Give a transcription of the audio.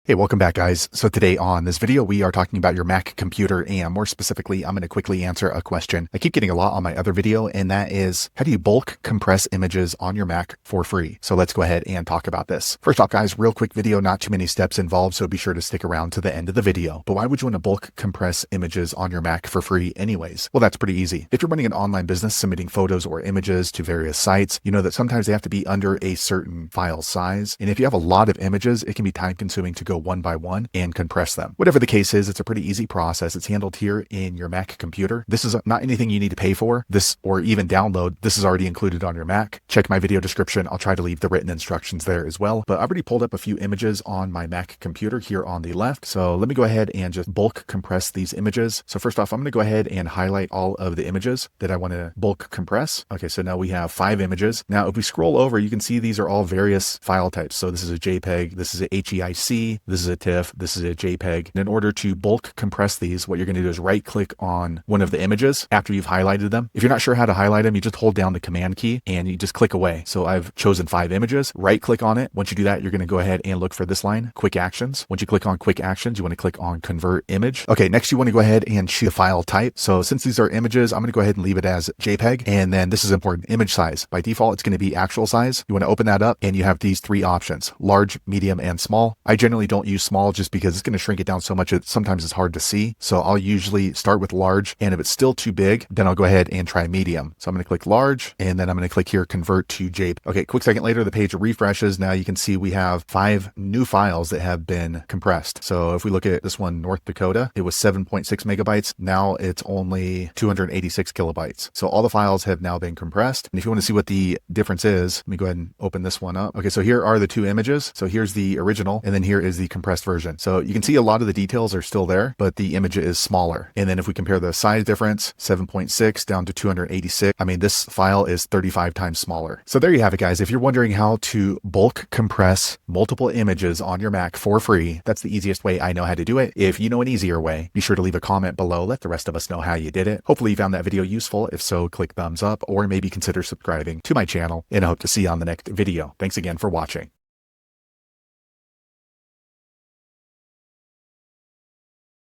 Hey, welcome back, guys. So today on this video, we are talking about your Mac computer, and more specifically, I'm going to quickly answer a question I keep getting a lot on my other video, and that is, how do you bulk compress images on your Mac for free? So let's go ahead and talk about this. First off, guys, real quick video, not too many steps involved, so be sure to stick around to the end of the video. But why would you want to bulk compress images on your Mac for free anyways? Well, that's pretty easy. If you're running an online business submitting photos or images to various sites, you know that sometimes they have to be under a certain file size. And if you have a lot of images, it can be time consuming to go one by one and compress them. Whatever the case is, it's a pretty easy process. It's handled here in your Mac computer. This is not anything you need to pay for, this or even download. This is already included on your Mac. Check my video description. I'll try to leave the written instructions there as well. But I've already pulled up a few images on my Mac computer here on the left. So let me go ahead and just bulk compress these images. So first off, I'm going to go ahead and highlight all of the images that I want to bulk compress. Okay, so now we have 5 images. Now, if we scroll over, you can see these are all various file types. So this is a JPEG, this is a HEIC, this is a TIFF, this is a JPEG. And in order to bulk compress these, what you're going to do is right click on one of the images after you've highlighted them. If you're not sure how to highlight them, you just hold down the command key and you just click away. So I've chosen 5 images, right click on it. Once you do that, you're going to go ahead and look for this line, quick actions. Once you click on quick actions, you want to click on convert image. Okay, next you want to go ahead and choose the file type. So since these are images, I'm going to go ahead and leave it as JPEG. And then this is important, image size. By default, it's going to be actual size. You want to open that up and you have these 3 options, large, medium, and small. I generally don't use small just because it's going to shrink it down so much that sometimes it's hard to see. So I'll usually start with large, and if it's still too big, then I'll go ahead and try medium. So I'm going to click large, and then I'm going to click here, convert to JPEG. Okay, quick second later, the page refreshes. Now you can see we have 5 new files that have been compressed. So if we look at this one, North Dakota, it was 7.6 megabytes. Now it's only 286 kilobytes. So all the files have now been compressed. And if you want to see what the difference is, let me go ahead and open this one up. Okay, so here are the 2 images. So here's the original, and then here is the compressed version. So you can see a lot of the details are still there, but the image is smaller. And then if we compare the size difference, 7.6 down to 286, I mean, this file is 35 times smaller. So there you have it, guys. If you're wondering how to bulk compress multiple images on your Mac for free, that's the easiest way I know how to do it. If you know an easier way, be sure to leave a comment below. Let the rest of us know how you did it. Hopefully you found that video useful. If so, click thumbs up or maybe consider subscribing to my channel, and I hope to see you on the next video. Thanks again for watching.